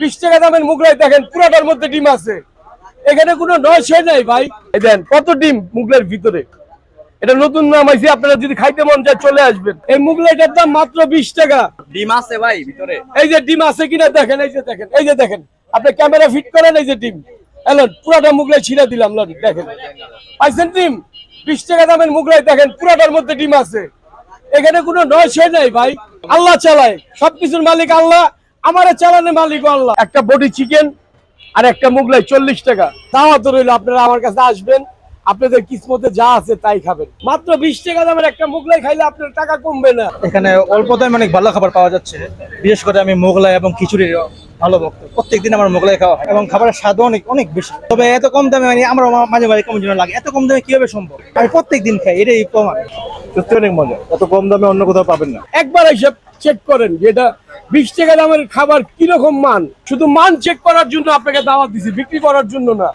20 টাকা দামের মুগলাই দেখেন, পুরাটার মধ্যে ডিম আছে। এখানে কোনো নয় নাই ভাই। এই দেন কত ডিম মুগলাইয়ের ভিতরে। এটা নতুন নাম আইছে, আপনারা যদি খাইতে মন চায় চলে আসবেন। এই মুগলাইটার দাম মাত্র 20 টাকা। ডিম আছে ভাই ভিতরে। এই যে ডিম আছে কিনা দেখেন, এই যে দেখেন, এই যে দেখেন, আপনি ক্যামেরা ফিট করেন, এই যে ডিম এলেন, পুরাটা মুগলাই ছিঁড়ে দিলাম, দেখেন পাইছেন ডিম। 20 টাকা দামের মুগলাই দেখেন, পুরাটার মধ্যে ডিম আছে। এখানে কোনো নয় নাই ভাই। আল্লাহ চালায়, সবকিছুর মালিক আল্লাহ, আমার চালানোর মালিক আল্লাহ। একটা বডি চিকেন আর একটা মুগলাই 40 টাকা। দাওয়াত রইল, আপনারা আমার কাছে আসবেন, আপনাদের কিসমতে যা আছে তাই খাবেন। মাত্র 20 টাকা দামের একটা মুগলাই খাইলে আপনার টাকা কমবে না। এখানে অল্প দামে অনেক ভালো খাবার পাওয়া যাচ্ছে। বিশেষ করে আমি মোগলাই এবং খিচুড়ির ভালো ভক্ত। প্রত্যেকদিন আমার মোগলাই খাওয়া হয় এবং খাবারের স্বাদও অনেক অনেক বেশি। তবে এত কম দামে মানে আমার মাঝে মাঝে কেমন যেন লাগে, এত কম দামে কিভাবে সম্ভব? আমি প্রত্যেকদিন খাই, এটাই প্রমাণ। সত্যি অনেক মজা, এত কম দামে অন্য কোথাও পাবেন না। একবার এসে চেক করেন যে এটা 20 টাকা দামের খাবার কিরকম মান। শুধু মান চেক করার জন্য আপনাকে দাওয়াত দিছি, বিক্রি করার জন্য না।